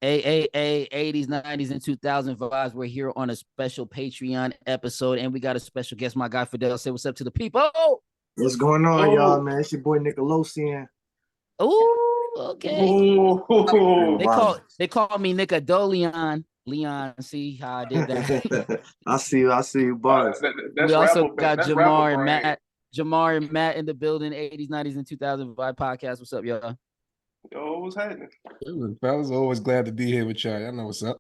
AAA 80s, 90s, and 2000 vibes. We're here on a special Patreon episode, and we got a special guest. My guy Fidel, say what's up to the people. What's going on, y'all, man? It's your boy Nickelodeon. Oh, okay. Ooh, They call me Nickelodeon. Leon, see how I did that? I see you, Bars. We also got Jamar and Matt in the building. 80s, 90s, and 2000 vibe podcast. What's up, y'all? Yo, what's happening? Fellas, always glad to be here with y'all. Y'all know what's up.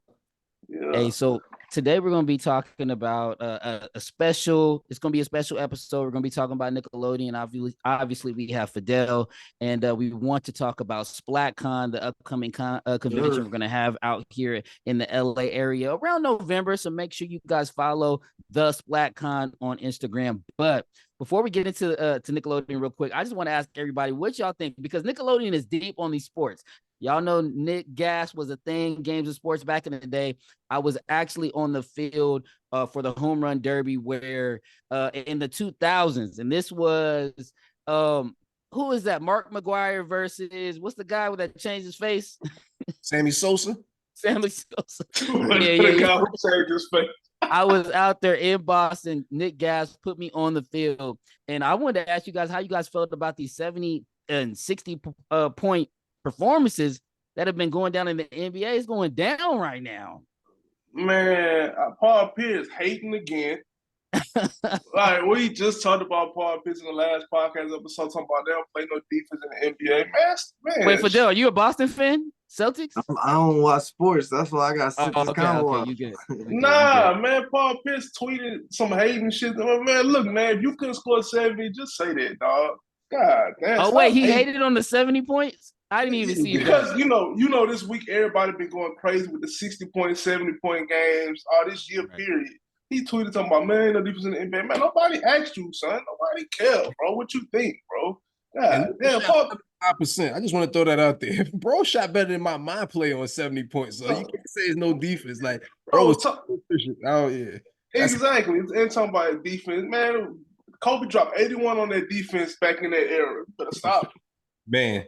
Yeah. Hey, so today we're going to be talking about a special. It's going to be a special episode. We're going to be talking about Nickelodeon. Obviously, we have Fidel, and we want to talk about SplatCon, the upcoming convention we're going to have out here in the LA area around November. So make sure you guys follow the SplatCon on Instagram. But before we get into to Nickelodeon real quick, I just want to ask everybody what y'all think, because Nickelodeon is deep on these sports. Y'all know Nick Gas was a thing, games of sports back in the day. I was actually on the field for the home run derby where in the 2000s, and this was who is that? Mark McGuire versus what's the guy with that changed his face? Sammy Sosa. Sammy Sosa. Yeah. I was out there in Boston. Nick Gas put me on the field, and I wanted to ask you guys how you guys felt about these 70 and 60 point performances that have been going down in the NBA. Is going down right now. Man, Paul Pierce hating again. Like, we just talked about Paul Pierce in the last podcast episode, talking about they don't play no defense in the NBA. Man. Wait, Fidel, are you a Boston fan? Celtics? I don't watch sports. That's why I got sick of okay, you good. Nah, man, Paul Pierce tweeted some hating shit. Man, look, man, if you couldn't score 70, just say that, dog. God damn. Oh, wait, he hated on the 70 points? I didn't even see because that. you know this week everybody been going crazy with the 60-point, 70-point games all this year period. He tweeted talking about, man, no defense in the NBA. Man, nobody asked you, son. Nobody cares, bro. What you think, bro? God damn, Paul. 5%. I just want to throw that out there. Bro shot better than my play on 70 points, so you can't say it's no defense. Like, bro was efficient. Oh yeah, exactly. And talking about defense, man. Kobe dropped 81 on that defense back in that era. You better stop, man.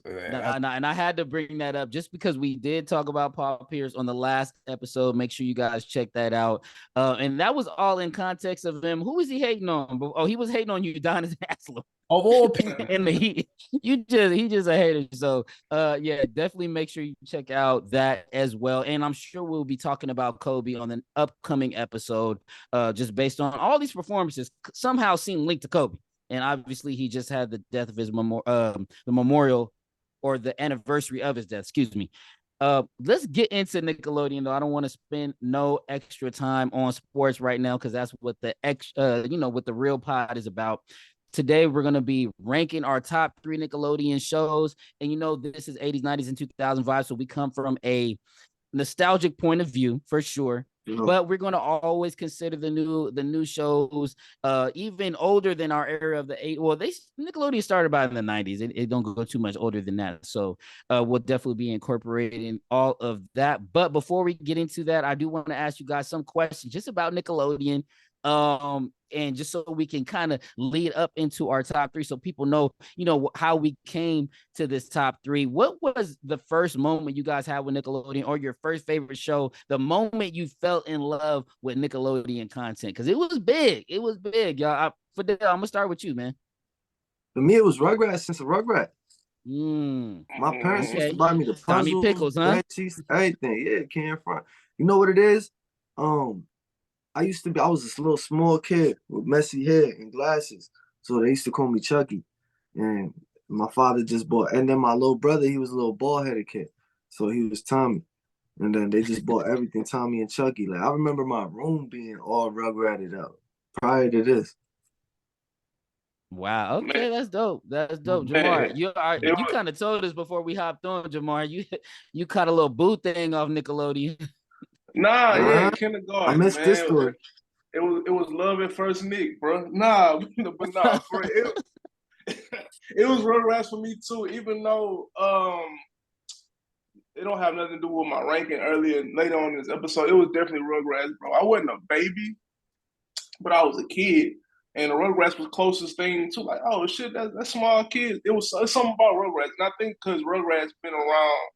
And I had to bring that up just because we did talk about Paul Pierce on the last episode. Make sure you guys check that out. And that was all in context of him. Who was he hating on? Oh, he was hating on Udonis Haslem. Of all people. In the heat. He just a hater. So yeah, definitely make sure you check out that as well. And I'm sure we'll be talking about Kobe on an upcoming episode, just based on all these performances somehow seem linked to Kobe. And obviously he just had the death of his the memorial, or the anniversary of his death, excuse me. Let's get into Nickelodeon, though. I don't want to spend no extra time on sports right now, because that's what what the real pod is about. Today, we're going to be ranking our top 3 Nickelodeon shows. And this is 80s, 90s, and 2000 vibes. So we come from a nostalgic point of view, for sure. But we're going to always consider the new shows, even older than our era of the 80s. Well, Nickelodeon started about in the 90s. It don't go too much older than that. So we'll definitely be incorporating all of that. But before we get into that, I do want to ask you guys some questions just about Nickelodeon. And just so we can kind of lead up into our top 3, so people know, how we came to this top 3. What was the first moment you guys had with Nickelodeon, or your first favorite show, the moment you fell in love with Nickelodeon content? Because it was big. It was big, y'all. Fidel, I'm going to start with you, man. For me, it was Rugrats since a Rugrat. My parents used to buy me the puzzles, Tommy Pickles, huh? Everything. Yeah, it came from. You know what it is? I was this little small kid with messy hair and glasses. So they used to call me Chucky. And my father just bought, and then my little brother, he was a little bald-headed kid. So he was Tommy. And then they just bought everything Tommy and Chucky. Like, I remember my room being all Rugratted up prior to this. Wow. Okay, that's dope. That's dope. Jamar, you kind of told us before we hopped on, Jamar. You caught a little boo thing off Nickelodeon. Yeah, kindergarten. I missed this story. It was love at first Nick, bro. But it was Rugrats for me too. Even though it don't have nothing to do with my ranking later on in this episode, it was definitely Rugrats, bro. I wasn't a baby, but I was a kid, And the Rugrats was closest thing to like, oh shit, that's small kids. It's something about Rugrats. And I think because Rugrats been around,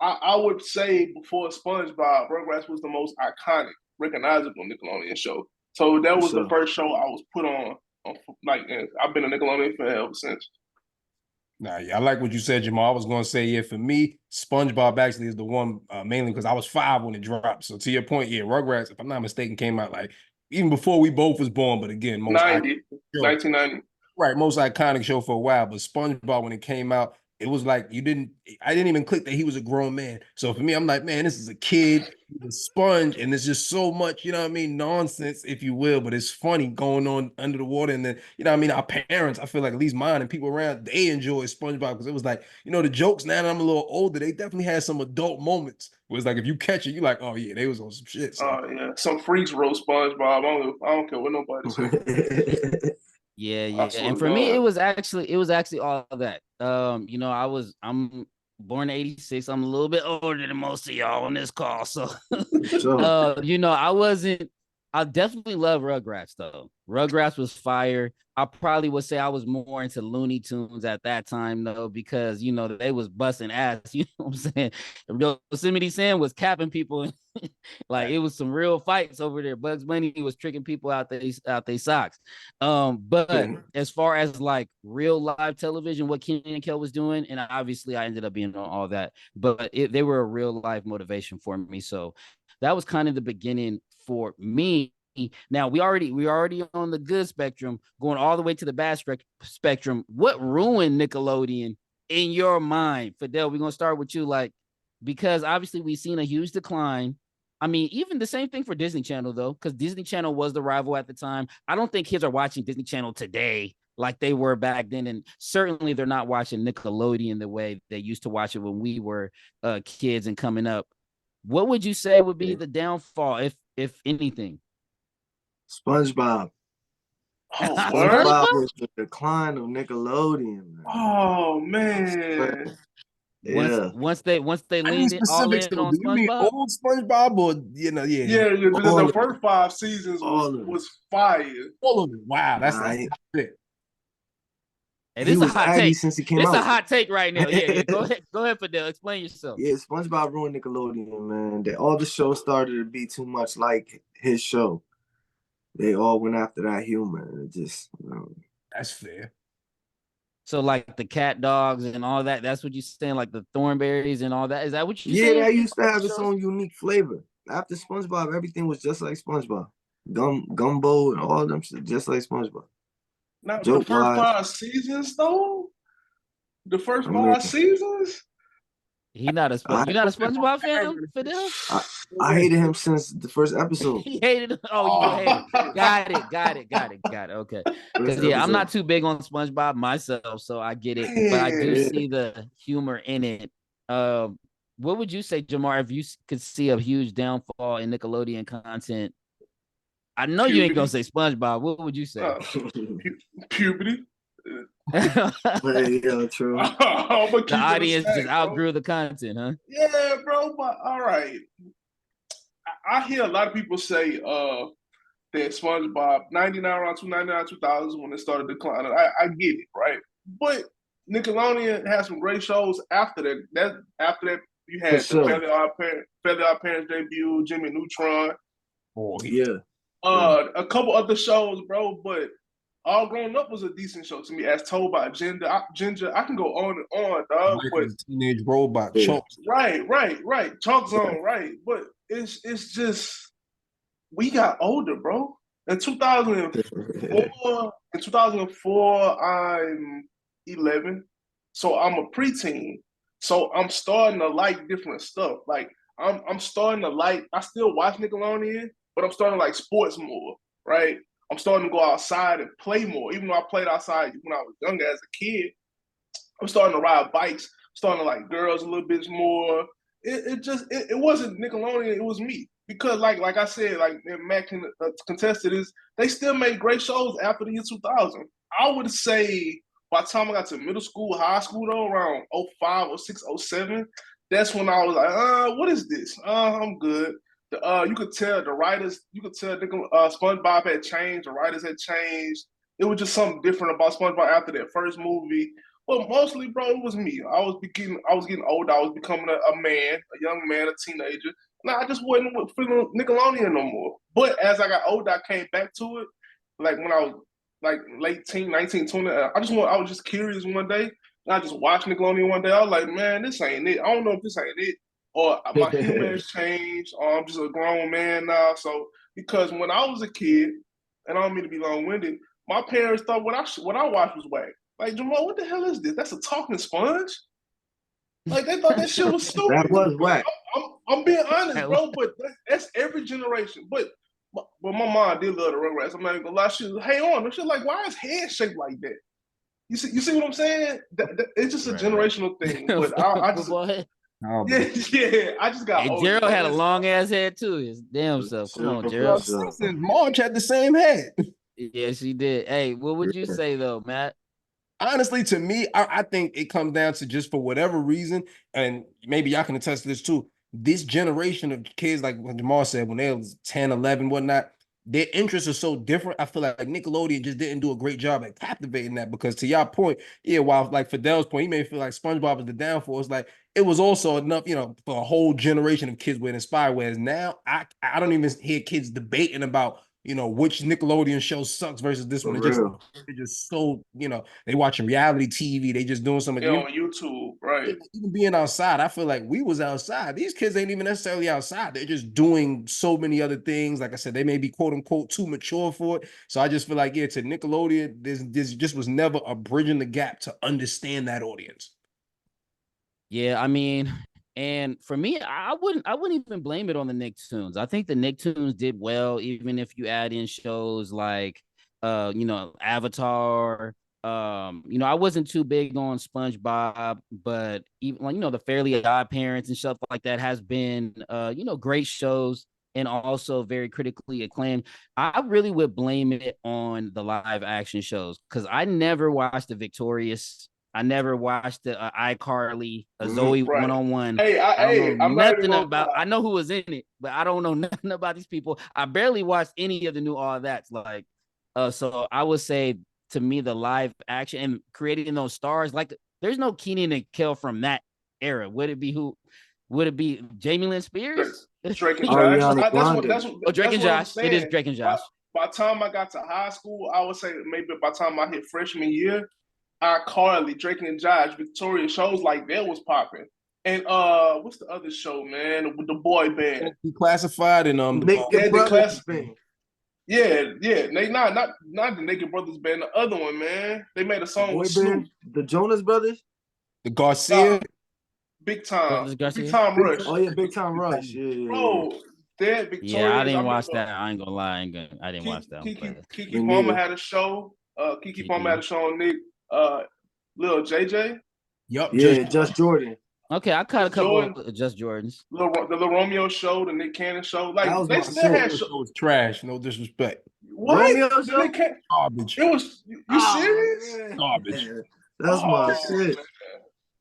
I would say before SpongeBob, Rugrats was the most iconic, recognizable Nickelodeon show. So that was the first show I was put on like, and I've been a Nickelodeon fan ever since. Nah, yeah, I like what you said, Jamal. I was gonna say, yeah, for me, SpongeBob actually is the one mainly because I was 5 when it dropped. So to your point, yeah, Rugrats, if I'm not mistaken, came out like even before we both was born. But again, 1990. Right, most iconic show for a while. But SpongeBob, when it came out, it was like I didn't even click that he was a grown man. So for me, I'm like, man, this is a kid, he's a sponge, and there's just so much, you know what I mean, nonsense, if you will. But it's funny going on under the water. And then, you know what I mean, our parents, I feel like at least mine and people around, they enjoy SpongeBob because it was like, you know, the jokes now that I'm a little older, they definitely had some adult moments. It was like if you catch it, you're like, oh yeah, they was on some shit. So. Yeah, some freaks wrote SpongeBob. I don't care what nobody says. Yeah. And for me, it was actually all of that. You know, I'm born in 86. I'm a little bit older than most of y'all on this call. So you know, I definitely love Rugrats though. Rugrats was fire. I probably would say I was more into Looney Tunes at that time though, because you know they was busting ass. You know what I'm saying? Yosemite Sam was capping people. Like it was some real fights over there. Bugs Bunny was tricking people out they socks. But as far as like real live television, what Kenan and Kel was doing, and obviously I ended up being on all that, but they were a real life motivation for me. So that was kind of the beginning for me. Now we already on the good spectrum, going all the way to the bad spectrum. What ruined Nickelodeon in your mind, Fidel? We're gonna start with you, like, because obviously we've seen a huge decline. I mean, even the same thing for Disney Channel though, because Disney Channel was the rival at the time. I don't think kids are watching Disney Channel today like they were back then, and certainly they're not watching Nickelodeon the way they used to watch it when we were kids and coming up. What would you say would be the downfall, if anything? SpongeBob. SpongeBob was the decline of Nickelodeon, man. Oh man. Once they leaned all in on SpongeBob. You mean old SpongeBob or Yeah, because the first 5 seasons was fire. All of it. Wow, that's it. And this is a hot take. Since he came this out. is a hot take right now. Yeah. Go ahead, Fidel. Explain yourself. Yeah, SpongeBob ruined Nickelodeon, man. All the shows started to be too much like his show. They all went after that humor. It just, That's fair. So like the cat dogs and all that, that's what you're saying, like the Thornberries and all that. Is that what you're saying? Yeah, that used to have its own unique flavor. After SpongeBob, everything was just like SpongeBob. Gumbo and all them shit, just like SpongeBob. Now, the first 5 seasons, though? The first 5 seasons? You're not a SpongeBob fan, Fidel? I hated him since the first episode. He hated him. Oh, you hate him. Got it. Okay. Because I'm not too big on SpongeBob myself, so I get it. But I do see the humor in it. What would you say, Jamar, if you could see a huge downfall in Nickelodeon content? I know you ain't gonna say SpongeBob. What would you say? Puberty. Yeah, true. The audience just outgrew the content, huh? Yeah, bro. But all right, I hear a lot of people say that SpongeBob 99, 2000 when it started declining. I get it, right? But Nickelodeon had some great shows after that. After that, you had the Fairly Odd Parents debut, Jimmy Neutron. Oh yeah. A couple other shows, bro, but All Grown Up was a decent show to me, as told by Ginger. I can go on and on, dog. But teenage robot, Chunks. Right. Chunks on, right. But it's just we got older, bro. In 2004, I'm 11, so I'm a preteen. So I'm starting to like different stuff. Like I'm starting to like. I still watch Nickelodeon, but I'm starting to like sports more, right? I'm starting to go outside and play more. Even though I played outside when I was younger as a kid, I'm starting to ride bikes, starting to like girls a little bit more. It wasn't Nickelodeon, it was me. Because like I said, like Matt can contest to this, they still made great shows after the year 2000. I would say by the time I got to middle school, high school though, around 05, 06, 07, that's when I was like, what is this? I'm good. You could tell the writers, SpongeBob had changed, the writers had changed. it was just something different about SpongeBob after that first movie. Well, mostly, bro, it was me. I was getting older. I was becoming a man, a young man, a teenager. And I just wasn't feeling Nickelodeon no more. But as I got older, I came back to it. Like when I was like late teen, 19, 20. I was just curious one day. And I just watched Nickelodeon one day. I was like, man, this ain't it. I don't know if this ain't it. Or my humor has changed, or I'm just a grown man now. So because when I was a kid, and I don't mean to be long-winded, my parents thought what I watched was whack. Like, Jamal, what the hell is this? That's a talking sponge? Like, they thought that shit was stupid. That was whack. I'm being honest, bro, but that's every generation. But my mom did love the Rugrats. I'm not even gonna lie. She was, hey, on. She's like, why is head shaped like that? You see what I'm saying? It's just a generational thing. But I just... Yeah, I just got older. Gerald had a long ass head too. His damn self. Come on, Gerald. Marge had the same head. Yeah, she did. Hey, what would you say though, Matt? Honestly, to me, I think it comes down to just for whatever reason, and maybe y'all can attest to this too. This generation of kids, like what Jamal said, when they was 10, 11, whatnot, their interests are so different. I feel like Nickelodeon just didn't do a great job at captivating that, because to y'all point, yeah, while like Fidel's point, he may feel like SpongeBob was the downfall. It's like it was also enough, for a whole generation of kids were inspired. Whereas now I don't even hear kids debating about which Nickelodeon show sucks versus this one. They're just so, they watching reality TV. They just doing something on YouTube, right? Even being outside, I feel like we was outside. These kids ain't even necessarily outside. They're just doing so many other things. Like I said, they may be quote unquote too mature for it. So I just feel like, yeah, to Nickelodeon, this just was never a bridging the gap to understand that audience. Yeah, I mean, and for me, I wouldn't even blame it on the Nicktoons. I think the Nicktoons did well, even if you add in shows like Avatar. I wasn't too big on SpongeBob, but even the Fairly Odd Parents and stuff like that has been great shows and also very critically acclaimed. I really would blame it on the live action shows, because I never watched The Victorious. I never watched the iCarly, Zoe right. 101. Hey, I don't know nothing about. I know who was in it, but I don't know nothing about these people. I barely watched any of the new All That's. Like, so I would say, to me, the live action and creating those stars, like there's no Kenan and Kel from that era. Would it be who? Would it be Jamie Lynn Spears? Drake and Josh. That's what Drake and Josh. It is Drake and Josh. By the time I got to high school, I would say maybe by the time I hit freshman year, iCarly, Drake and Josh, Victoria, shows like that was popping. And what's the other show, man? With the boy band. Declassified and Naked Brothers Band. Yeah. They not the Naked Brothers Band, the other one, man. They made a song with Snoop. The Jonas Brothers? The Garcia. Big Time. Big Time Rush. Oh yeah, Big Time Rush. Yeah. Bro, that Victoria. Yeah, I didn't watch that. I ain't gonna lie. I didn't watch that. Kiki Palmer had a show. Kiki Palmer had a show on Nick. Lil JJ. Yup. Yeah, Just Jordan. Okay, I caught a couple of Just Jordans. The Lil Romeo show, the Nick Cannon show. Like they still had shows. It was trash. No disrespect. What? Romeo show? Garbage. It was. You serious? Man. Garbage. That's my shit.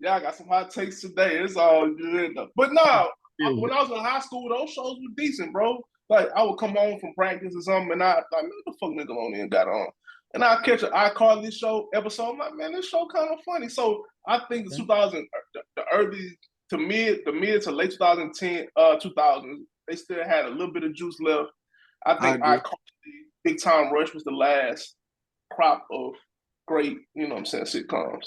Yeah, I got some hot takes today. It's all good though. But no, when I was in high school, those shows were decent, bro. Like I would come home from practice or something, and I like, man, what the fuck Nickelodeon got on? And I catch an iCarly show episode. I'm like, man, this show kind of funny. So I think the 2000, the early to mid to late 2010, 2000s, they still had a little bit of juice left. I think iCarly, Big Time Rush was the last crop of great, sitcoms.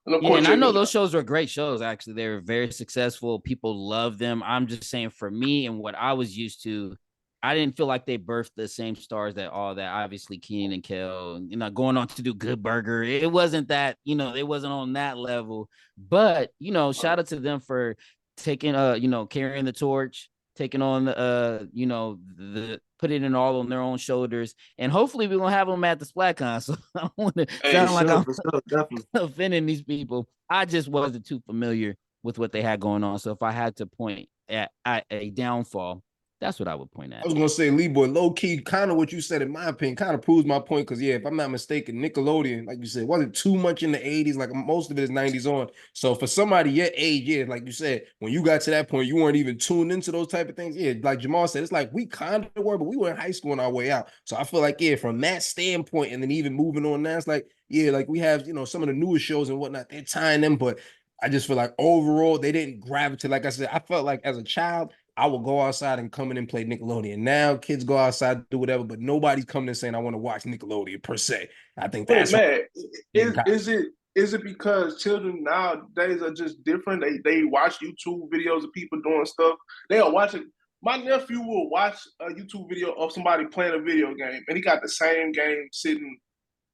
And I know those shows were great shows. Actually, they were very successful. People love them. I'm just saying, for me and what I was used to, I didn't feel like they birthed the same stars that obviously Kenan and Kel, going on to do Good Burger. It wasn't that, it wasn't on that level. But, shout out to them for taking, carrying the torch, taking on the putting it all on their own shoulders. And hopefully we're gonna have them at the SplatCon. So I don't want to sound like I'm offending these people. I just wasn't too familiar with what they had going on. So if I had to point at a downfall, That's what I would point I at. was gonna say, LeeBoy, low key, kind of what you said in my opinion, kind of proves my point. Because yeah, if I'm not mistaken, Nickelodeon, like you said, wasn't too much in the '80s. Like most of it is '90s on. So for somebody your age, yeah, like you said, when you got to that point, you weren't even tuned into those type of things. Yeah, like Jamal said, it's like we kind of were, but we were in high school on our way out. So I feel like yeah, from that standpoint, and then even moving on now, it's like yeah, like we have some of the newer shows and whatnot, they're tying them, but I just feel like overall they didn't gravitate. Like I said, I felt like as a child. I would go outside and come in and play Nickelodeon. Now kids go outside, do whatever, but nobody's coming and saying I want to watch Nickelodeon per se. I think Wait, that's man, is it because children nowadays are just different? They watch YouTube videos of people doing stuff. They'll watch it. My nephew will watch a YouTube video of somebody playing a video game, and he got the same game sitting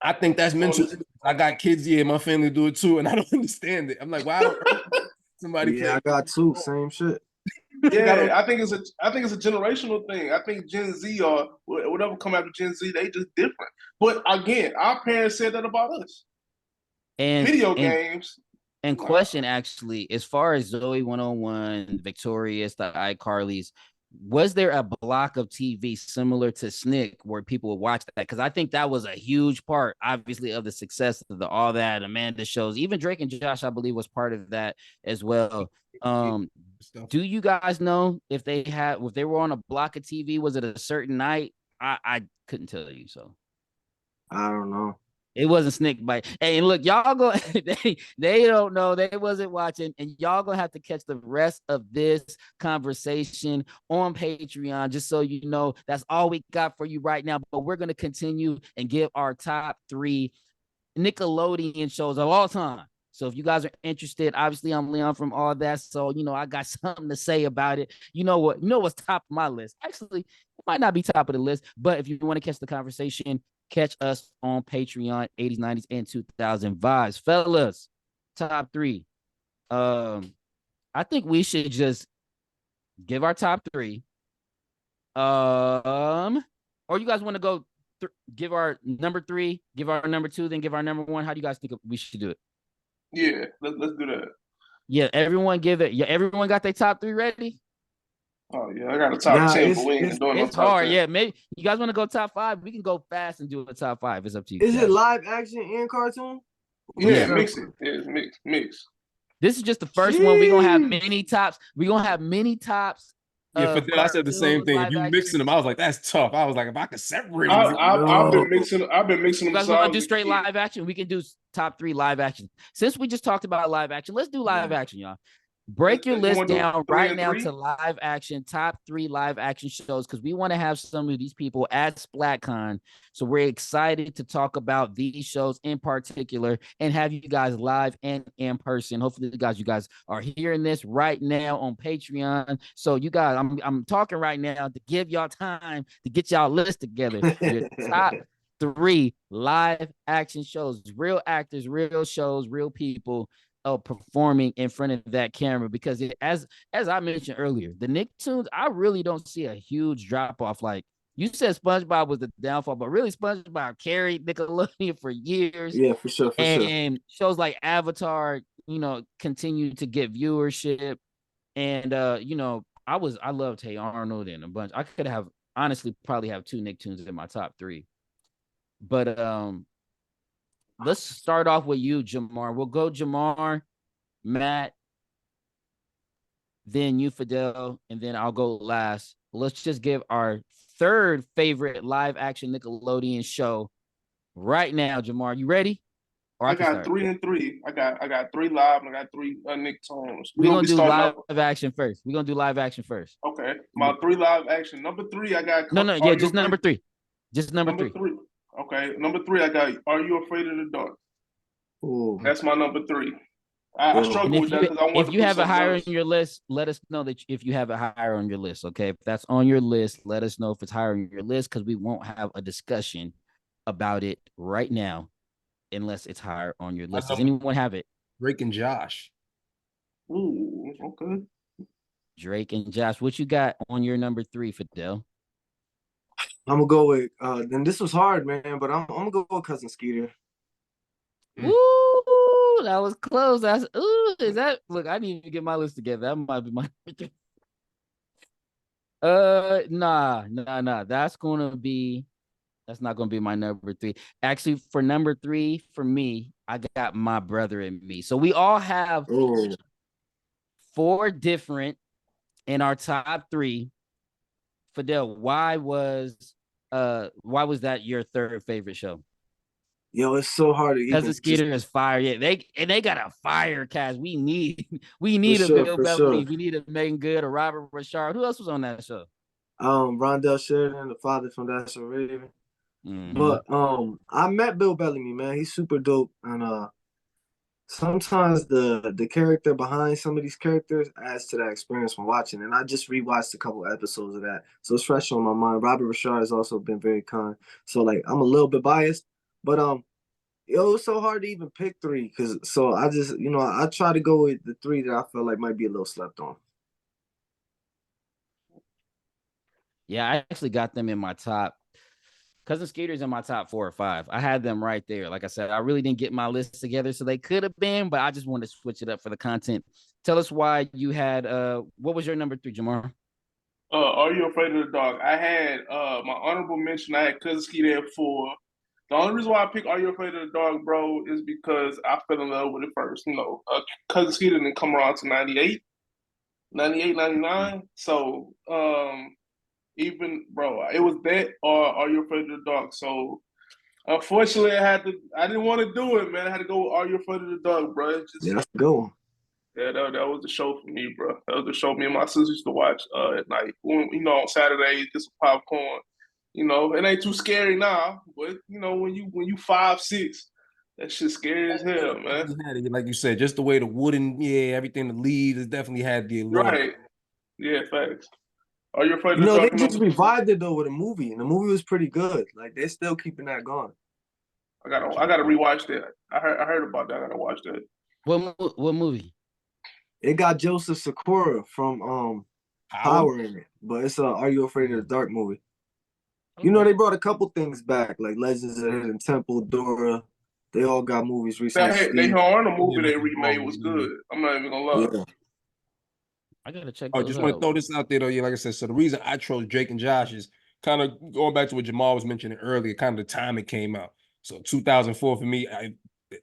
I think that's on mental. his. I got kids, yeah, my family do it too, and I don't understand it. I'm like, why don't somebody Yeah, play? I got two, same shit. Like, I don't. Yeah, I think it's a generational thing. I think Gen Z or whatever come after Gen Z, they just different. But again, our parents said that about us. And Video and games, and nah. question actually, as far as Zoe 101, Victorious, the iCarly's, was there a block of TV similar to Snick where people would watch that? Because I think that was a huge part, obviously, of the success of the All That, Amanda shows. Even Drake and Josh, I believe, was part of that as well. Um, do you guys know if they were on a block of TV? Was it a certain night? I couldn't tell you. So I don't know. it wasn't Snick Bite. Hey, and look, y'all go. They don't know. They wasn't watching, and y'all gonna have to catch the rest of this conversation on Patreon, just so you know. That's all we got for you right now. But we're gonna continue and give our top 3 Nickelodeon shows of all time. So if you guys are interested, obviously I'm Leon from All That. So I got something to say about it. You know what? You know what's top of my list. Actually, it might not be top of the list, but if you want to catch the conversation, catch us on Patreon, 80s, 90s, and 2000 vibes. Fellas, top 3. I think we should just give our top 3. Or you guys want to go give our number 3, give our number 2, then give our number 1? How do you guys think we should do it? Yeah, let's do that. Yeah, everyone give it. Yeah, everyone got their top 3 ready? Oh yeah, I got a top 10, but we ain't doing no It's top hard. 10. Yeah, maybe you guys want to go top 5. We can go fast and do a top 5. It's up to you. Is it live action and cartoon? Yeah, Yeah. mix it. Yeah, mix. This is just the first one. We're gonna have Jeez. many tops. We're gonna have many tops. Yeah, for that, I said the same thing. If you Live mixing action. them, I was like, that's tough. I was like, if I could separate them, I've been No. mixing. I've been mixing You them. guys So I want to was do a straight kid. live action? We can do top 3 live action. Since we just talked about live action, let's do live action, y'all. Break your You list want to do down 3 right and now 3? to live action, top 3 live action shows, because we want to have some of these people at SplatCon. So we're excited to talk about these shows in particular and have you guys live and in person. Hopefully, you guys are hearing this right now on Patreon. So you guys, I'm talking right now to give y'all time to get y'all list together. Your top 3 live action shows, real actors, real shows, real people performing in front of that camera, because as I mentioned earlier, the Nicktoons, I really don't see a huge drop off. Like you said, SpongeBob was the downfall, but really SpongeBob carried Nickelodeon for years, Yeah, for sure. and shows like Avatar, continue to get viewership, and I loved Hey Arnold and a bunch. I could have honestly probably have 2 Nicktoons in my top 3, but let's start off with you, Jamar. We'll go Jamar, Matt, then you, Fidel, and then I'll go last. Let's just give our 3rd favorite live action Nickelodeon show right now, Jamar. You ready? Or I can got start. 3 and 3. I got 3 live and I got 3 Nicktoons. We're gonna do live over. action first. We're gonna do live action first. Okay, my 3 live action. Number 3, I got. No, yeah, just number 3. Just number 3. 3. Okay, number 3, I got. Are You Afraid of the Dark? Ooh. That's my number 3. I struggle with that because I want to if you put have it something higher else. on your list, let us know that if you have it higher on your list. Okay, if that's on your list, let us know if it's higher on your list, because we won't have a discussion about it right now unless it's higher on your list. Does anyone have it? Drake and Josh. Ooh, okay. Drake and Josh, what you got on your number 3, Fidel? I'm gonna go with then this was hard, man, but I'm gonna go with Cousin Skeeter. Ooh, that was close. Is that look, I need to get my list together. That might be my Nah. That's not gonna be my number three. Actually, for number three, for me, I got My Brother and Me. So we all have Oh, four different in our top three. Fidel, why was that your third favorite show? yo, it's so hard to Cousin even just Skeeter is fire. Yeah, they got a fire cast. We for need a sure, Bill for sure. Bellamy. We need a Megan Good, a Robert Richard. Who else was on that show? Rondell Sheridan, the father from That's So Raven. Mm-hmm. But I met Bill Bellamy, man. He's super dope. And sometimes the character behind some of these characters adds to that experience when watching. And I just rewatched a couple episodes of that. So it's fresh on my mind. Robert Richard has also been very kind. So like I'm a little bit biased, but it was so hard to even pick three because so I just I try to go with the three that I feel like might be a little slept on. Yeah, I actually got them in my top. Cousin Skeeter's in my top 4 or 5. I had them right there. Like I said, I really didn't get my list together, so they could have been, but I just wanted to switch it up for the content. Tell us why you had what was your number three, Jamar? Are You Afraid of the Dark? I had my honorable mention. I had Cousin Skeeter at 4. The only reason why I picked Are You Afraid of the Dark, bro, is because I fell in love with it first. Cousin Skeeter didn't come around to 98, 98, 99. So even bro, it was that or Are You Afraid of the Dark? So unfortunately, I didn't want to do it, man. I had to go with Are You Afraid of the Dark, bro. It's Yeah, just that's a good one. yeah, that was the show for me, bro. That was the show me and my sisters used to watch at night. On Saturdays, get some popcorn. It ain't too scary now, but when you 5'6", that shit scary as hell, man. Like you said, just the way the wooden, everything, the leaves, it definitely had the allure. Right? Yeah, facts. Are You Afraid of the They Dark just number? revived it though with a movie, and the movie was pretty good. Like they're still keeping that going. I gotta rewatch that. I heard about that. I gotta watch that. What movie? It got Joseph Sakura from Power. Power in it, but it's a Are You Afraid of the Dark movie. Okay. They brought a couple things back, like Legends of the Hidden Temple, Dora. They all got movies recently. They Steve, Arnold Yeah, movie with they the remade was good. I'm not even gonna lie. yeah, I gotta check I those just want to out. throw this out there though. Yeah, like I said, so the reason I chose Drake and Josh is kind of going back to what Jamal was mentioning earlier, kind of the time it came out. So 2004 for me,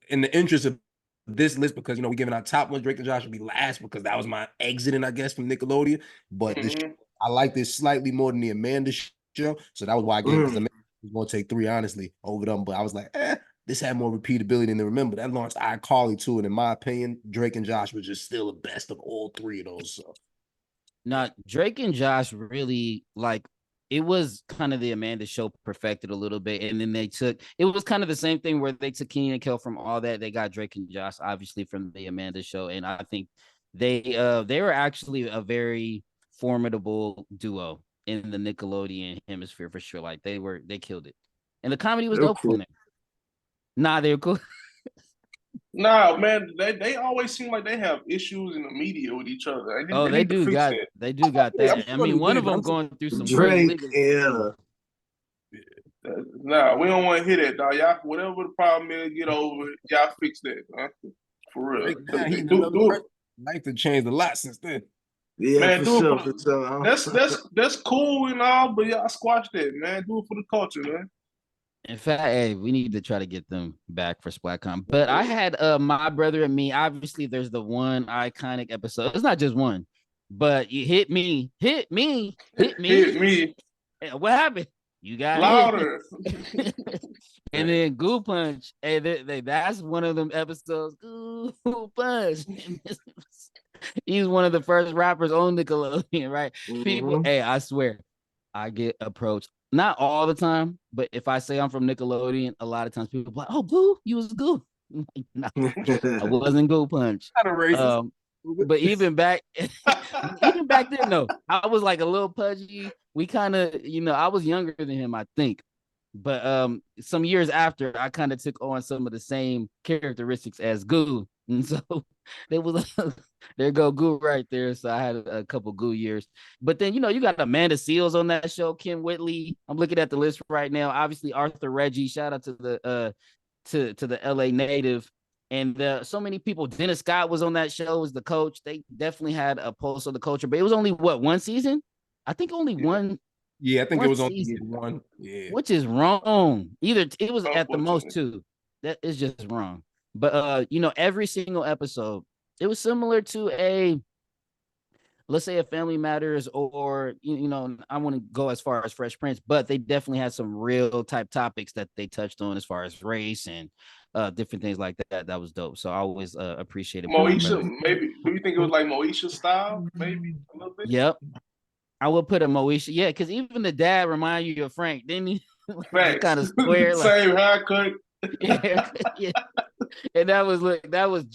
in the interest of this list, because we giving our top ones, Drake and Josh would be last because that was my exiting, I guess, from Nickelodeon. But this Mm-hmm. I like this slightly more than the Amanda show, so that was why I gave because mm, Amanda was going to take 3 honestly over them. But I was like, this had more repeatability than they remember. That launched iCarly too, and in my opinion, Drake and Josh was just still the best of all three of those. So. Now, Drake and Josh really it was kind of the Amanda show perfected a little bit. And then it was kind of the same thing where they took Keenan and Kel from all that. They got Drake and Josh, obviously, from the Amanda show. And I think they were actually a very formidable duo in the Nickelodeon hemisphere for sure. Like they killed it. And the comedy was they're dope cool. on there. Nah, they were cool. Nah, man, they always seem like they have issues in the media with each other. They need to fix that. they do got Yeah, I'm that. I sure mean, they one did, of but them I'm saying going through some crazy Drake, legal. yeah, Nah, we don't want to hear that, dog. Y'all, whatever the problem is, get over it. Y'all fix that, man. For real. Drake now he Do, another do it. person. Life has changed a lot since then. yeah, Man, for do it for sure, the for sure. that's cool and all, but y'all squash that, man. Do it for the culture, man. In fact, hey, we need to try to get them back for SplatCon. But I had My Brother and Me. Obviously, there's the one iconic episode. It's not just one, but you hit me, hit me, hit Hit me. me What happened? You got hit. louder. And then Goo Punch. Hey, that's one of them episodes. Goo Punch. He's one of the first rappers on Nickelodeon, right? People, hmm hey, I swear, I get approached. Not all the time, but if I say I'm from Nickelodeon, a lot of times people are like, "Oh, Goo, you was Goo." No, I wasn't Goo Punch. Kind of racist. But even back then, though, I was like a little pudgy. We kind of, I was younger than him, I think. But some years after, I kind of took on some of the same characteristics as Goo, and so there was there go Goo right there. So I had a couple Goo years. But then you got Amanda Seals on that show, Kim Whitley. I'm looking at the list right now. Obviously Arthur Reggie. Shout out to the to the LA native. And so many people. Dennis Scott was on that show as the coach. They definitely had a pulse of the culture, but it was only one season. I think only one. Yeah, I think it One was only season, one. Yeah. which is wrong. Either it was at the most Unfortunately. two. That is just wrong. But every single episode, it was similar to a, let's say, a Family Matters, or I want to go as far as Fresh Prince, but they definitely had some real type topics that they touched on as far as race and different things like that. That was dope. So I always appreciated Black Moesha, Brothers. maybe. Do you think it was like Moesha style? Maybe a little bit. Yep. I would put a Moesha. Yeah, because even the dad remind you of Frank, didn't he? Just Facts. kind of square, like, Same haircut. yeah, yeah. And that was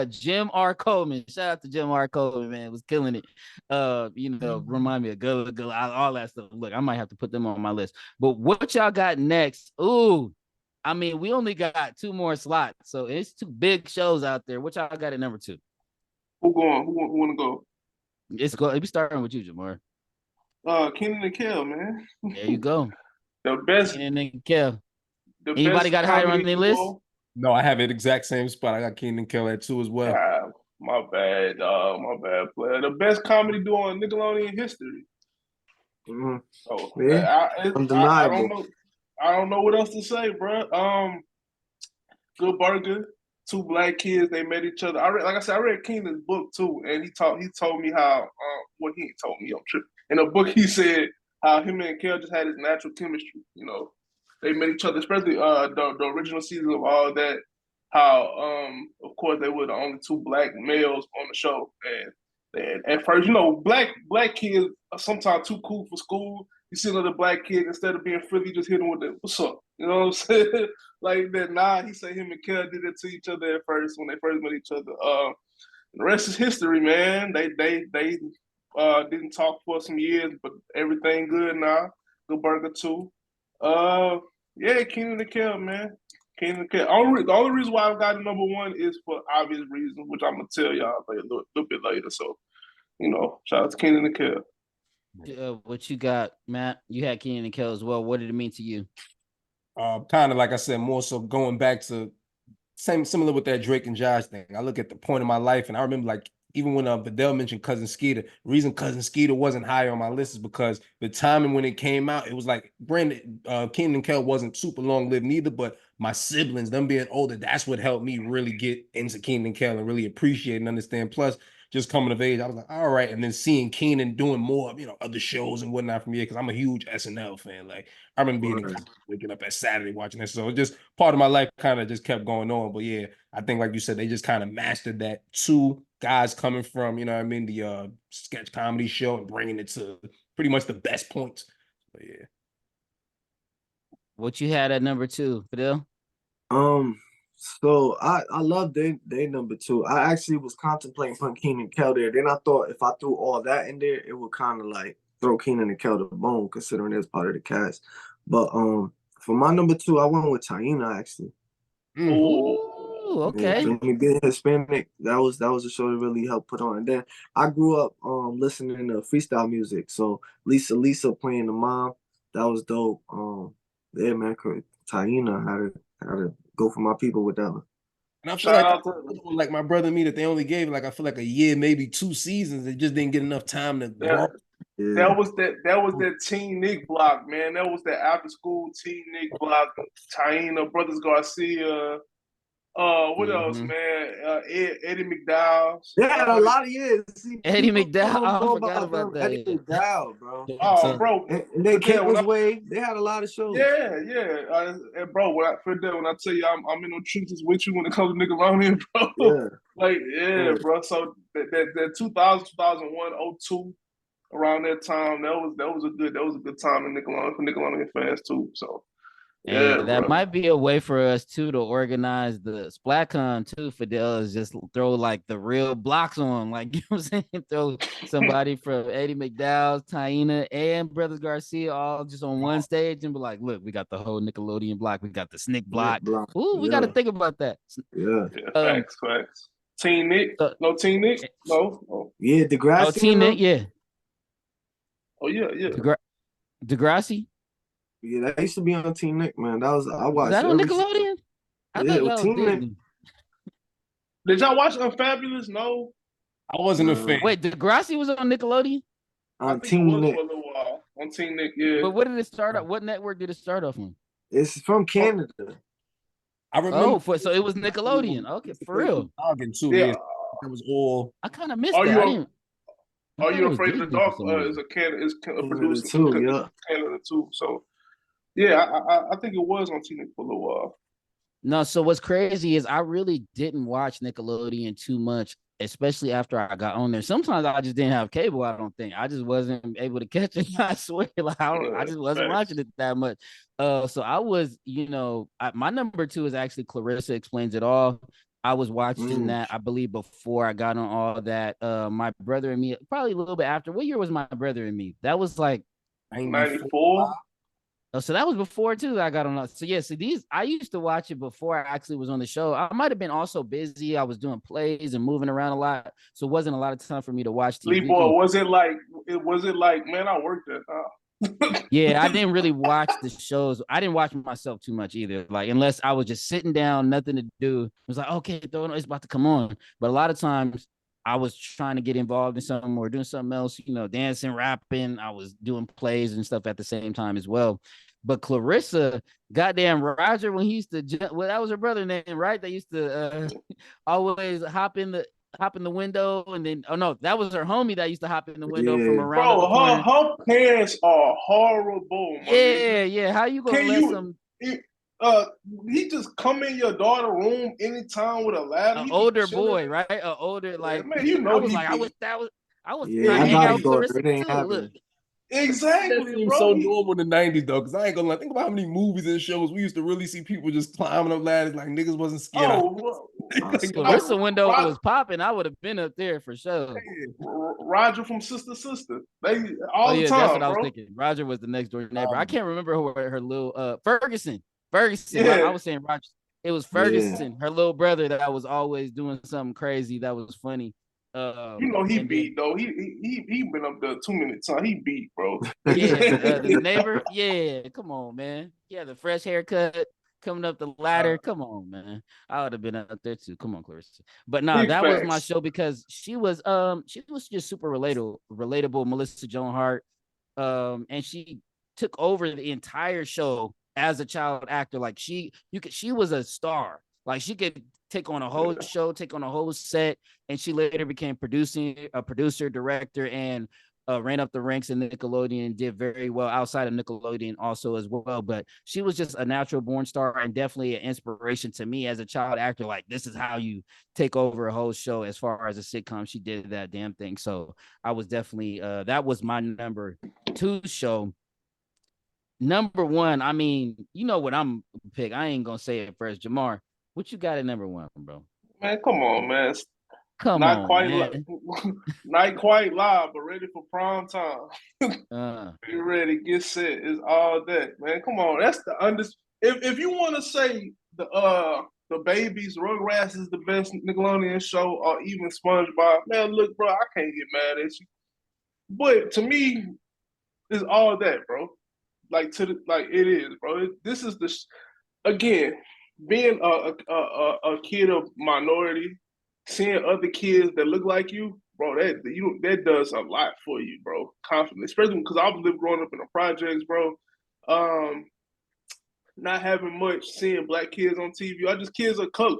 Jim R. Coleman. Shout out to Jim R. Coleman, man. Was killing it. Remind me of Gullah Gullah, all that stuff. Look, I might have to put them on my list. But what y'all got next? Ooh, I mean, we only got 2 more slots, so it's 2 big shows out there. What y'all got at number 2? Who going? Who want to go? It's starting with you, Jamar. Kenan and Kel, man. There you go. The best. Kenan and Kel. The Anybody best got higher on their list? No, I have it exact same spot. I got Keenan and Kel at 2 as well. My bad, player. The best comedy duo in Nickelodeon history. Mm-hmm. So Yeah, undeniable. I don't know what else to say, bro. Good burger. 2 black kids, they met each other. I read Keenan's book too, and he told me how. He ain't told me. I'm tripping. In a book, he said how him and Kel just had this natural chemistry. They met each other, especially the original season of All That. How of course they were the only 2 black males on the show, and at first, black kids are sometimes too cool for school. You see another black kid, instead of being friendly, just hit him with the "What's up?" You know what I'm saying? Like that. Nah, he said him and Kel did it to each other at first when they first met each other. The rest is history, man. They didn't talk for some years, but everything good now. Good burger too. Yeah, Kenan and Kel, man. Kenan and Kel. The only reason why I've got number 1 is for obvious reasons, which I'm gonna tell y'all a little bit later. So, shout out to Kenan and Kel. What you got, Matt? You had Kenan and Kel as well. What did it mean to you? Kind of like I said, more so going back to similar with that Drake and Josh thing. I look at the point of my life, and I remember, like, even when Vidal mentioned Cousin Skeeter, the reason Cousin Skeeter wasn't higher on my list is because the timing when it came out, it was like Kenan and Kel wasn't super long lived neither, but my siblings, them being older, that's what helped me really get into Kenan and Kel and really appreciate and understand. Plus, just coming of age, I was like, all right. And then seeing Kenan doing more, other shows and whatnot from here, because I'm a huge SNL fan. Like, I remember being in college, waking up at Saturday watching that. So just part of my life kind of just kept going on. But yeah, I think, like you said, they just kind of mastered that. 2 guys coming from, the sketch comedy show and bringing it to pretty much the best points. But yeah. What you had at number 2, Fidel? So I love they number 2. I actually was contemplating putting Kenan and Kel there. Then I thought if I threw all that in there, it would kind of like throw Kenan and Kel to the bone, considering it's part of the cast. But for my number 2, I went with Taina actually. Ooh, okay. Yeah, being Hispanic, that was a show that really helped put on. And then I grew up listening to freestyle music. So Lisa playing the mom, that was dope. Yeah, man, Taina had to go for my people with that one. And I feel like my brother and me, that they only gave I feel like a year, maybe 2 seasons. They just didn't get enough time to grow. Yeah. That was that Teen Nick block, man. That was that after school Teen Nick block. Taina, Brothers Garcia. What else, man? Eddie McDowell. They had a lot of years. Eddie McDowell. I forgot about that. Eddie McDowell, bro. Oh, bro. And then Campbell's Way. They had a lot of shows. Yeah. And bro, when I tell you, I'm in the trenches with you when it comes to Nickelodeon, bro. Yeah. Bro. So that 2000, 2001, 02, around that time, that was a good time in Nickelodeon for Nickelodeon fans too. So. Yeah, that might be a way for us too to organize the SplatCon too. Fidel is just throw like the real blocks on, like, you know what I'm saying? Throw somebody from Eddie McDowell, Taina, and Brothers Garcia all just on one stage and be like, look, we got the whole Nickelodeon block, we got the Snick block. Ooh, we got to think about that. Yeah. Facts. Teen Nick, no Teen Nick, no. Oh. Yeah, Degrassi. Oh, Teen Nick, yeah. Oh yeah. Degrassi. Yeah, that used to be on Teen Nick, man. I watched. Was that on Nickelodeon? I thought y'all Teen Nick. Did y'all watch Unfabulous? No. I wasn't a fan. Wait, Degrassi was on Nickelodeon? On Teen Nick. On Team Nick, yeah. But what did it start off? What network did it start off on? It's from Canada. I remember. So it was Nickelodeon. Okay, for real. Noggin too, Yeah. yeah. It was all. I kind of missed Are that. you I didn't. I Are thought You it was Afraid of the Disney for Dark? some Is reason. a producer Too, from yeah. Canada too. So yeah, I think it was on Team Nick for a little while. No, so what's crazy is I really didn't watch Nickelodeon too much, especially after I got on there. Sometimes I just didn't have cable. I don't think I just wasn't able to catch it. I swear, like I just wasn't watching it that much. So I was, my number two is actually Clarissa Explains It All. I was watching that, I believe, before I got on all that. My brother and me, probably a little bit after. What year was My Brother and Me? That was like 94. Oh, so that was before too. I got on. So yeah, so these I used to watch it before I actually was on the show. I might have been also busy. I was doing plays and moving around a lot, so it wasn't a lot of time for me to watch TV. LeeBoy, was it like, man, I worked at Yeah, I didn't really watch the shows. I didn't watch myself too much either. Like unless I was just sitting down, nothing to do. It was like, okay, it's about to come on. But a lot of times I was trying to get involved in something or doing something else, dancing, rapping. I was doing plays and stuff at the same time as well. But Clarissa, goddamn Roger, when he used to, that was her brother name, right? They used to always hop in the window, and then no, that was her homie that used to hop in the window from around the corner. Her parents are horrible. Yeah. How you gonna let some? He just come in your daughter's room anytime with a ladder. An older boy, right? An older man. I was like, I was I got daughter. It ain't happening. Exactly, that seems so normal in the 90s though, because I ain't gonna lie. Think about how many movies and shows we used to really see people just climbing up ladders like niggas wasn't scared. Clarissa window was popping. I would have been up there for sure. Roger from Sister. They all the time. That's what bro. I was thinking. Roger was the next door neighbor. I can't remember her little Ferguson. Yeah. I was saying Roger. It was Ferguson, her little brother that was always doing something crazy that was funny. He beat though. He been up there too many times. He beat, bro. Yeah, the neighbor. Yeah, come on, man. Yeah, the fresh haircut coming up the ladder. Come on, man. I would have been up there too. Come on, Clarissa. But no, that was my show because she was just super relatable. Melissa Joan Hart, and she took over the entire show as a child actor. Like she was a star. Like she could take on a whole show, take on a whole set, and she later became a producer, director, and ran up the ranks in Nickelodeon and did very well outside of Nickelodeon also as well. But she was just a natural born star and definitely an inspiration to me as a child actor. Like this is how you take over a whole show as far as a sitcom. She did that damn thing. So I was definitely that was my number two show. Number one, I mean, you know what I'm pick. I ain't gonna say it first. Jamar, what you got at number one, bro? Man, come on, man. Not quite live, but ready for prime time. Be ready, get set. It's all that, man. Come on, that's the If you want to say the Babies, Rugrats is the best Nickelodeon show, or even SpongeBob, man, look, bro, I can't get mad at you. But to me, it's all that, bro. Like it is, bro. This is again, being a kid of minority, seeing other kids that look like you, bro, that does a lot for you, bro. Confidently, especially because I was growing up in the projects, bro. Not having much, seeing black kids on TV, or just kids of color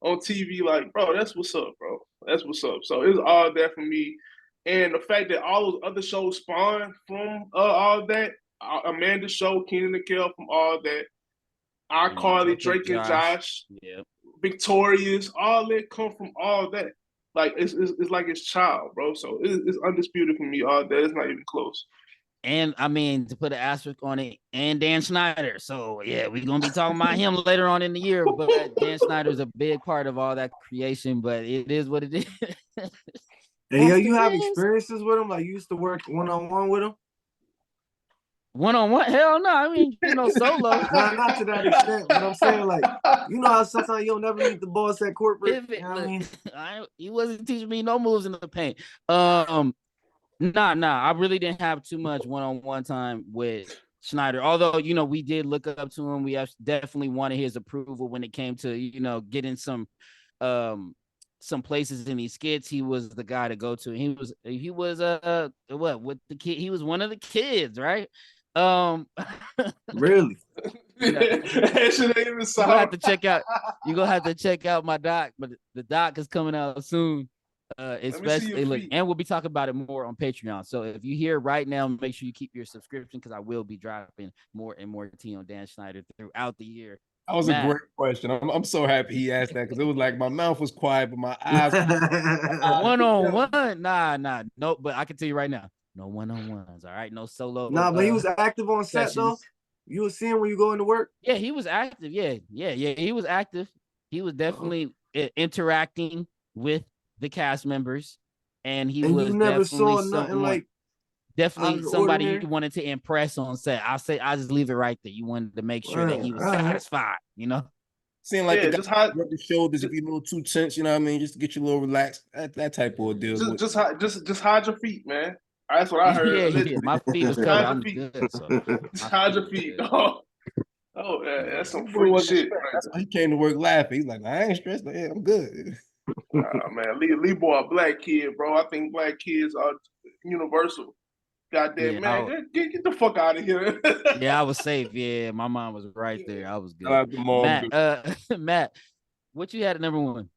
on TV, like, bro, that's what's up, bro. That's what's up. So it's all that for me, and the fact that all those other shows spawned from all that. Amanda's show, Kenan and Kel from all that. iCarly, Drake and Josh, Victorious, all that come from all that. Like it's like it's child, bro. So it's undisputed for me. All that, it's not even close. And I mean, to put an asterisk on it, and Dan Schneider. So yeah, we're gonna be talking about him later on in the year. But Dan Schneider is a big part of all that creation. But it is what it is. And yo, you have experiences with him? Like you used to work one-on-one with him? One-on-one? Hell no. I mean, solo. not to that extent, but I'm saying, like, you know how sometimes you'll never meet the boss at corporate. You know what I mean? He wasn't teaching me no moves in the paint. Nah. I really didn't have too much one-on-one time with Schneider. Although, we did look up to him. We definitely wanted his approval when it came to, getting some some places in these skits, he was the guy to go to. He was what with the kid? He was one of the kids, right? Really? That shit ain't even You sound. gonna have to check out. You gonna have to check out my doc, but the doc is coming out soon. Especially look, and we'll be talking about it more on Patreon. So if you hear right now, make sure you keep your subscription because I will be dropping more and more tea on Dan Schneider throughout the year. That was Matt. a great question. I'm so happy he asked that because it was like my mouth was quiet, but my eyes. One on one, nah, no. But I can tell you right now, no one on ones. All right, no solo. Nah, but he was active on set sessions. though. You were seeing when you go into work. Yeah, he was active. Yeah. He was active. He was definitely interacting with the cast members, and he was you never definitely saw nothing like definitely somebody ordinary? you wanted to impress on set. I just leave it right there. You wanted to make sure that he was satisfied, you know. Seeing like Yeah, the just guy rub the shoulders if you're a little too tense, you know what I mean? Just to get you a little relaxed. That type of deal. just hide your feet, man. That's what I heard. Yeah. My feet was covered. I'm good. So just hide your feet, dog. Oh, yeah, that's some Boy freak wasn't shit. stressed. Right That's there. why he came to work laughing. He's like, I ain't stressed. Like, yeah, I'm good. Man, LeeBoy, a black kid, bro. I think black kids are universal. Goddamn, man, get the fuck out of here. Yeah, I was safe. Yeah, my mom was right there. I was good. Mom, Matt, what you had at number one?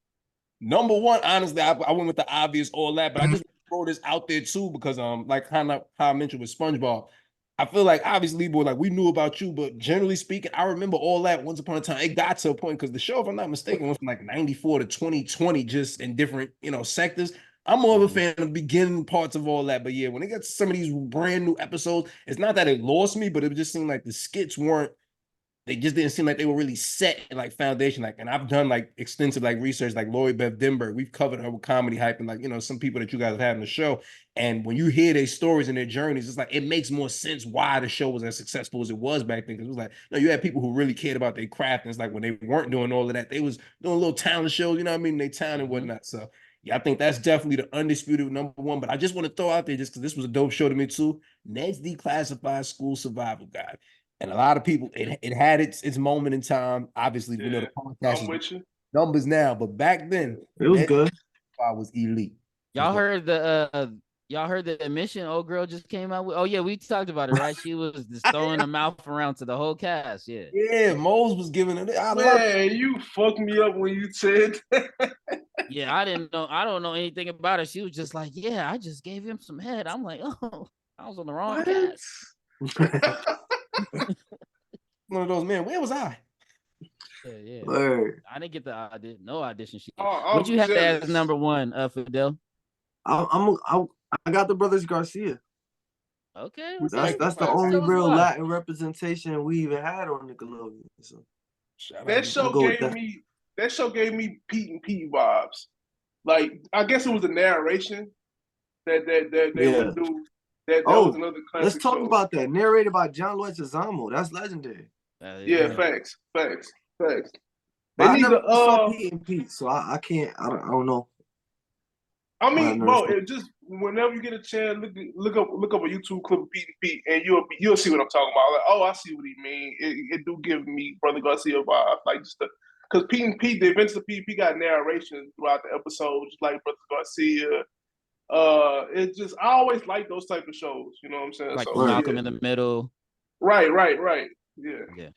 Number one, honestly, I went with the obvious all that, but I just throw this out there too because like kind of how I mentioned with SpongeBob. I feel like obviously, boy, like we knew about you, but generally speaking, I remember all that once upon a time. It got to a point because the show, if I'm not mistaken, went from like 94 to 2020, just in different, sectors. I'm more of a fan of the beginning parts of all that. But yeah, when it got to some of these brand new episodes, it's not that it lost me, but it just seemed like the skits weren't, they just didn't seem like they were really set in like foundation. Like, and I've done like extensive like research, like Lori Beth Denberg. We've covered her with comedy hype and like, some people that you guys have had on the show. And when you hear their stories and their journeys, it's like it makes more sense why the show was as successful as it was back then. Because it was like, you had people who really cared about their craft. And it's like when they weren't doing all of that, they was doing little talent shows, you know what I mean? They town and whatnot. So yeah, I think that's definitely the undisputed number one. But I just want to throw out there, just because this was a dope show to me too, Ned's Declassified School Survival Guide. And a lot of people, it had its moment in time. Obviously, we know the podcast is numbers now, but back then it was good. I was elite. Y'all heard the admission old girl just came out with? Oh yeah, we talked about it, right? She was just throwing her mouth around to the whole cast. Yeah, Mose was giving it. Man, you fucked me up when you said that. Yeah, I don't know anything about her. She was just like, yeah, I just gave him some head. I'm like, oh, I was on the wrong cast. One of those, man, where was I? Yeah. Word. I didn't get the audition. No audition sheet. Oh, what you have to ask number one, Fidel? I got the Brothers Garcia. Okay. That's the only real Latin representation we even had on Nickelodeon. So that show gave me Pete and Pete vibes. Like, I guess it was the narration that they would do. That was another classic. Let's talk about that. Narrated by John Leguizamo. That's legendary. Yeah, facts. But I never saw Pete and Pete, so I can't. I don't know. I mean, bro, it just whenever you get a chance, look up a YouTube clip of Pete and Pete, and you'll see what I'm talking about. Like, oh, I see what he mean. It do give me Brother Garcia vibe, like just because Pete and Pete, the events of Pete and Pete got narration throughout the episode, just like Brother Garcia. It just I always like those type of shows. You know what I'm saying? Like Malcolm in the Middle. Right. Yeah.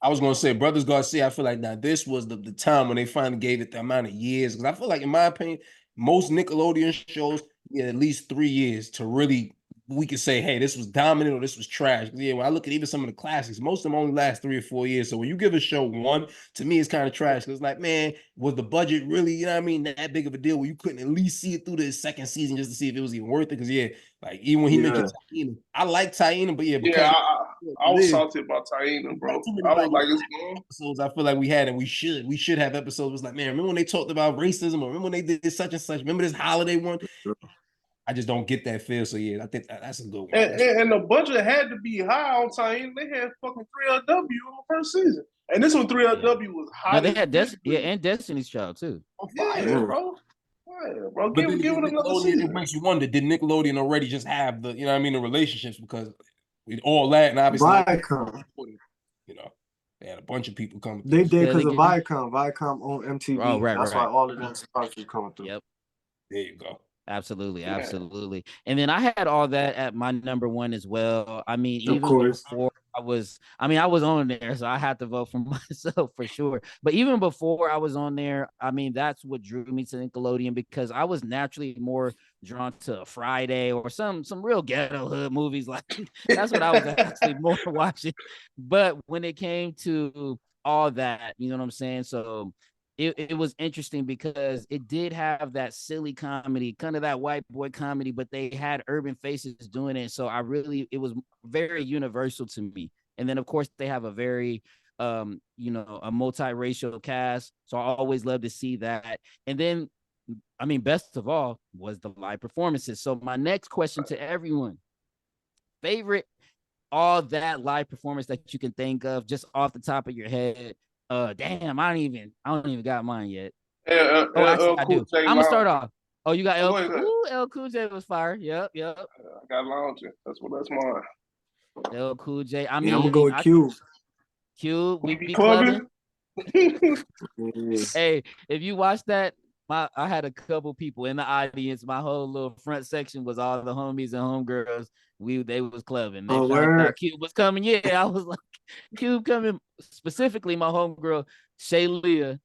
I was gonna say Brothers Garcia. I feel like now this was the time when they finally gave it the amount of years. Because I feel like, in my opinion, most Nickelodeon shows at least 3 years to really, we could say, hey, this was dominant or this was trash. Yeah, when I look at even some of the classics, most of them only last 3 or 4 years. So when you give a show one, to me, it's kind of trash. Because it's like, man, was the budget really, you know what I mean, that big of a deal where you couldn't at least see it through the second season just to see if it was even worth it? Because yeah, like even when he mentioned Taina, I like Taina, but yeah, because I was salty about Taina, bro. I was like, it's gone. Episodes I feel like we had, and we should have episodes. It was like, man, remember when they talked about racism, or remember when they did such and such? Remember this holiday one? I just don't get that feel. So yeah, I think that's a good one. And the budget had to be high on Taina. They had fucking 3LW on the first season, and this one 3LW was high. No, they had and Destiny's Child too. Yeah, bro. Bro, give it another season. It makes you wonder: did Nickelodeon already just have the, the relationships, because with all that, and obviously, They had a bunch of people coming They through. did Say it because of again. Viacom on MTV. Oh, right, That's why right. all of them stars were coming through. Yep. There you go. Absolutely, Yeah. absolutely. And then I had all that at my number one as well. I mean, Of even course. before I was on there, so I had to vote for myself for sure. But even before I was on there, I mean, that's what drew me to Nickelodeon because I was naturally more drawn to Friday or some real ghetto hood movies. Like that's what I was actually more watching. But when it came to all that, you know what I'm saying? So it was interesting because it did have that silly comedy, kind of that white boy comedy, but they had urban faces doing it. So it was very universal to me. And then of course they have a very a multiracial cast. So I always love to see that. And then I mean, best of all was the live performances. So my next question to everyone, favorite all that live performance that you can think of just off the top of your head. Damn, I don't even got mine yet. Oh, actually, I Cool do. J I'm gonna start Lounge. off. Oh, you got Oh, L. go ahead, go ahead. Ooh, L. Cool J was fire. Yep, yep. I got lounging. That's mine. L. Cool J. I Yeah, I'm gonna go mean, with Q. Q. We We be be clubbing. clubbing. Yeah. Hey, if you watch that, I had a couple people in the audience. My whole little front section was all the homies and homegirls. They was clubbing. They Oh, found word. out Cube was coming. Yeah, I was like, Cube coming. Specifically, my homegirl Shaylia.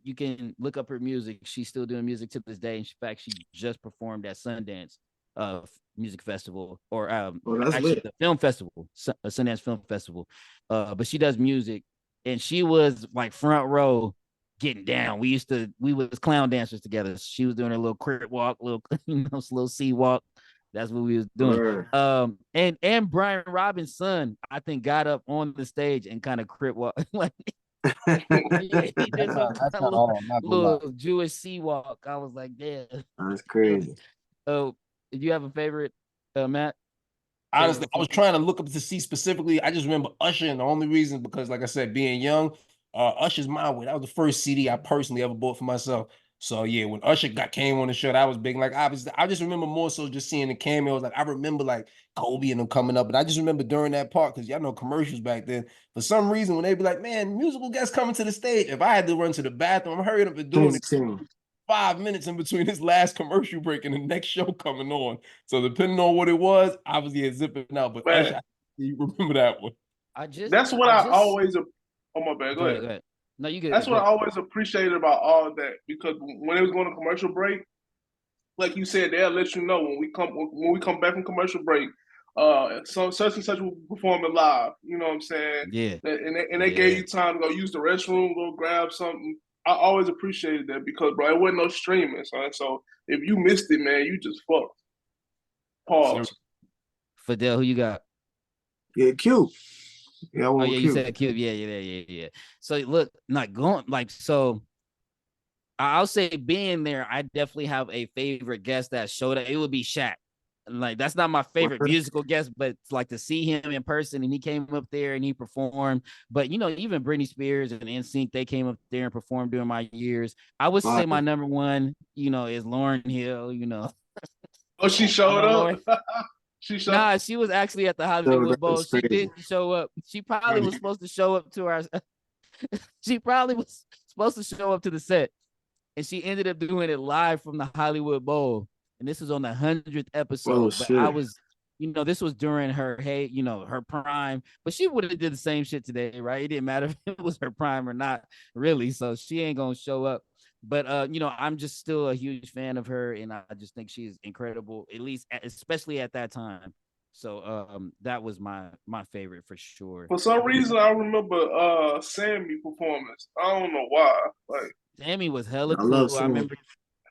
You can look up her music. She's still doing music to this day. In fact, she just performed at Sundance music festival, or Oh, that's actually lit. the film festival, Sundance Film Festival. But she does music, and she was like front row getting down. We was clown dancers together. She was doing a little crit walk, little slow sea walk. That's what we was doing. Word. And Brian Robbins' son, I think, got up on the stage and kind of crit walk. Like yeah, he did some That's kind not of all. I'm not gonna lie. little Jewish sea walk. I was like, yeah. That's crazy. Oh, did you have a favorite, Matt? Favorite Honestly, I was performance? trying to look up to see specifically. I just remember Usher, and the only reason because, like I said, being young, Usher's My Way. That was the first CD I personally ever bought for myself. So yeah, when Usher came on the show, that was big. Like obviously, I just remember more so just seeing the cameos. Like I remember like Kobe and them coming up, but I just remember during that part because y'all know commercials back then. For some reason, when they be like, "Man, musical guests coming to the stage," if I had to run to the bathroom, I'm hurrying up and doing it. Team. 5 minutes in between his last commercial break and the next show coming on. So depending on what it was, obviously it's zipping out. But Man, Usher, you remember that one. that's what I I just always. Oh my bad. Go go ahead, ahead. go ahead. No, you get That's it. Go what I ahead. always appreciated about all that because when it was going to commercial break, like you said, they'll let you know when we come back from commercial break. So such and such will perform it live. You know what I'm saying? Yeah, And they gave yeah. you time to go use the restroom, go grab something. I always appreciated that because bro, it wasn't no streaming, son. So if you missed it, man, you just fucked. So Pause. Fidel, who you got? Yeah, Q. Yeah, I Oh went yeah, with you Q. said Cube. Yeah. So look, not going like so. I'll say being there, I definitely have a favorite guest that showed up. It would be Shaq. Like that's not my favorite Word. musical guest, but it's like to see him in person and he came up there and he performed. But even Britney Spears and NSYNC, they came up there and performed during my years. I would say my Fire. number one, is Lauryn Hill. Oh, she I showed know Lauryn. up. She showed. Nah, she was actually at the So Hollywood Bowl. that's She crazy. didn't show up. She probably was supposed to show up to our. She probably was supposed to show up to the set, and she ended up doing it live from the Hollywood Bowl. And this was on the 100th Oh episode. But I shit. was, this was during her her prime. But she would have did the same shit today, right? It didn't matter if it was her prime or not, really. So she ain't gonna show up. But I'm just still a huge fan of her, and I just think she's incredible. At least, especially at that time. So that was my favorite for sure. For some reason, I remember Sammy performance. I don't know why. Like, Sammy was hella I love cool. I Sam. remember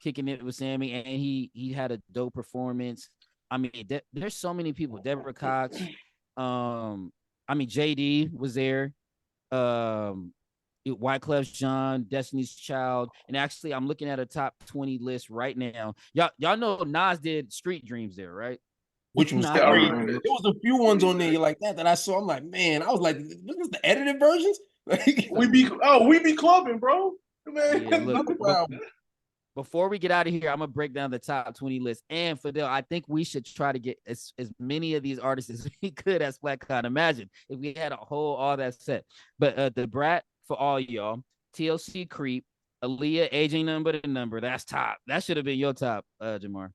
kicking it with Sammy, and he had a dope performance. I mean, there's so many people. Deborah Cox, I mean JD was there. Um, Wyclef Jean, Destiny's Child, and actually, I'm looking at a top 20 list right now. Y'all know Nas did Street Dreams there, right? which was Nas yeah, I did. crazy. remember There that. was a few ones on there like that I saw. I'm like, man, I was like, this is the edited versions? Like, We be clubbing, bro. Man, Yeah, look, another wild. before we get out of here, I'm gonna break down the top 20 list. And Fidel, I think we should try to get as many of these artists as we could at SplatCon. Imagine if we had a whole all that set. But the Brat for all y'all, TLC Creep, Aaliyah, Aging Nothing But a Number. That's top. That should have been your top, Jamar.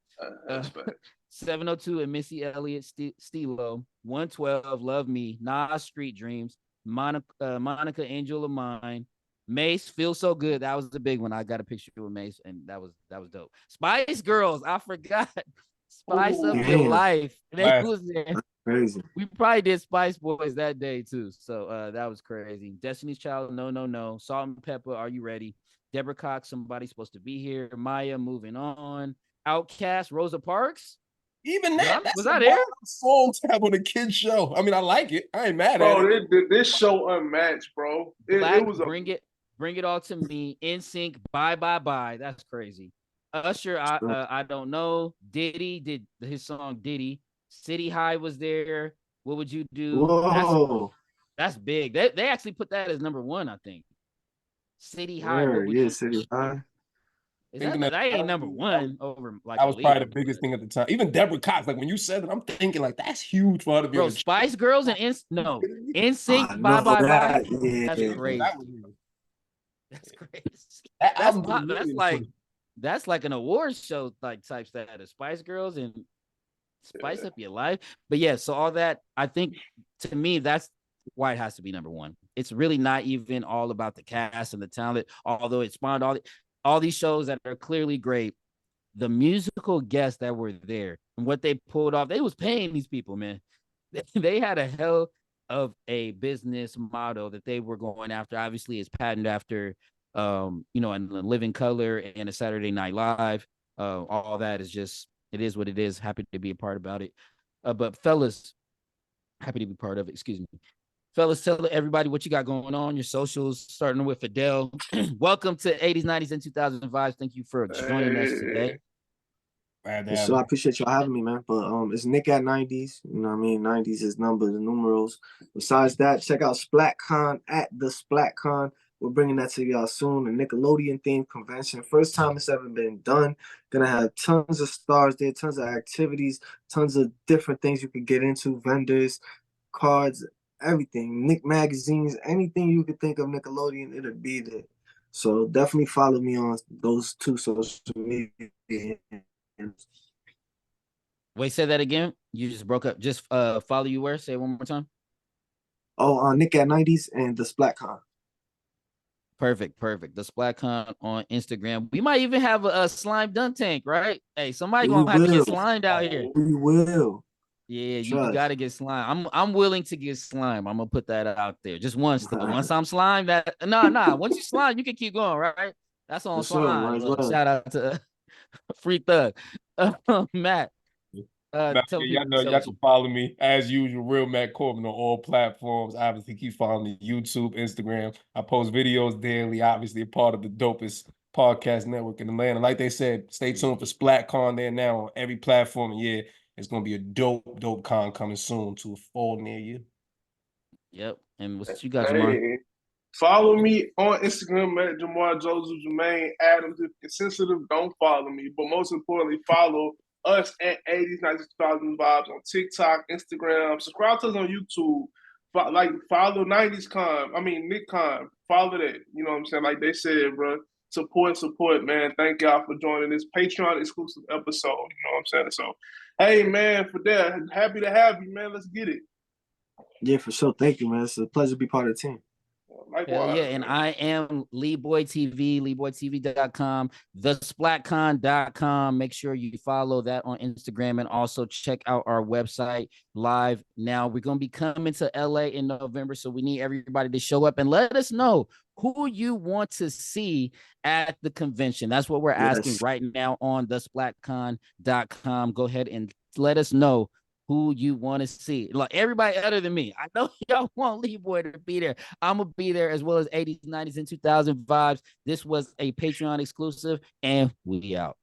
That's bad. 702 and Missy Elliott, Stilo, 112, Love Me, Nas, Street Dreams, Monica, Angel of Mine, Mace, Feel So Good. That was the big one. I got a picture with Mace, and that was dope. Spice Girls, I forgot. Spice Up Your Life. They was there. Crazy. We probably did Spice Boys that day too. So that was crazy. Destiny's Child, No, No, No. Salt and Pepper, Are You Ready? Deborah Cox, Somebody's Supposed to Be Here. Maya, Moving On. Outcast, Rosa Parks. Even that was that there? Song to have on a kid's show. I mean, I like it. I ain't mad at it. This show unmatched, bro. It was Bring It All to Me. NSYNC, Bye Bye Bye. That's crazy. Usher, I don't know. Diddy did his song Diddy. City High was there. What Would You Do? Whoa. That's big. They actually put that as number 1, I think. City High. City High. That ain't number 1 over like that was probably the biggest thing at the time. Even Deborah Cox, like when you said it, I'm thinking like that's huge for her to be. Bro, Spice Girls and NSYNC, Bye Bye Bye. That's crazy. That's crazy. That's like an awards show like type status. Spice Girls and Spice Up Your Life. But yeah, so all that, I think to me, that's why it has to be number 1. It's really not even all about the cast and the talent, although it spawned all these shows that are clearly great. The musical guests that were there and what they pulled off, they was paying these people, man. They had a hell of a business model that they were going after. Obviously, it's patterned after, and Living Color and a Saturday Night Live. All that is just, it is what it is. Happy to be a part about it. But fellas, happy to be part of it. Excuse me. Fellas, tell everybody what you got going on, your socials, starting with Fidel. Welcome to 80s, 90s, and 2005s. Thank you for joining us today. So I appreciate y'all having me, man. But it's Nick at 90s. You know what I mean? 90s is numbers and numerals. Besides that, check out SplatCon at the SplatCon. We're bringing that to y'all soon. A Nickelodeon themed convention. First time it's ever been done. Gonna have tons of stars there, tons of activities, tons of different things you could get into, vendors, cards, everything, Nick magazines, anything you could think of Nickelodeon, it'll be there. So definitely follow me on those 2 social media. Wait, say that again. You just broke up. Just follow you where? Say it one more time. Nick at 90s and the SplatCon. Perfect. The SplatCon on Instagram. We might even have a slime dunk tank, right? Hey, somebody gonna have to get slimed out here. We will. Yeah, you gotta get slime. I'm willing to get slime. I'm gonna put that out there. Just once though. Once I'm slime, that once you slime, you can keep going, right? That's on slime. Shout out to Free Thug. Matt. Y'all know y'all can follow me as usual, Real Matt Corbin on all platforms. Obviously, keep following me, YouTube, Instagram. I post videos daily. Obviously, a part of the dopest podcast network in Atlanta. Like they said, stay tuned for SplatCon there now on every platform. And yeah, it's gonna be a dope con coming soon to a fall near you. Yep. And what you got, Jamar? Follow me on Instagram at Jamar Joseph Jermaine Adams. If you're sensitive, don't follow me. But most importantly, follow us at 80s, 90s, 2000 Vibes on TikTok, Instagram. Subscribe to us on YouTube. Follow 90s Con. Nick Con. Follow that. You know what I'm saying? Like they said, bro. Support, man. Thank y'all for joining this Patreon exclusive episode. You know what I'm saying? So, hey, man, for that, happy to have you, man. Let's get it. Yeah, for sure. Thank you, man. It's a pleasure to be part of the team. Likewise, yeah, and I am LeeBoy TV, LeeBoyTV.com, thesplatcon.com. Make sure you follow that on Instagram and also check out our website live now. We're going to be coming to LA in November, so we need everybody to show up and let us know who you want to see at the convention. That's what we're asking right now on thesplatcon.com. Go ahead and let us know who you want to see. Like everybody other than me. I know y'all want LeeBoy to be there. I'm going to be there as well as 80s, 90s, and 2000 Vibes. This was a Patreon exclusive, and we out.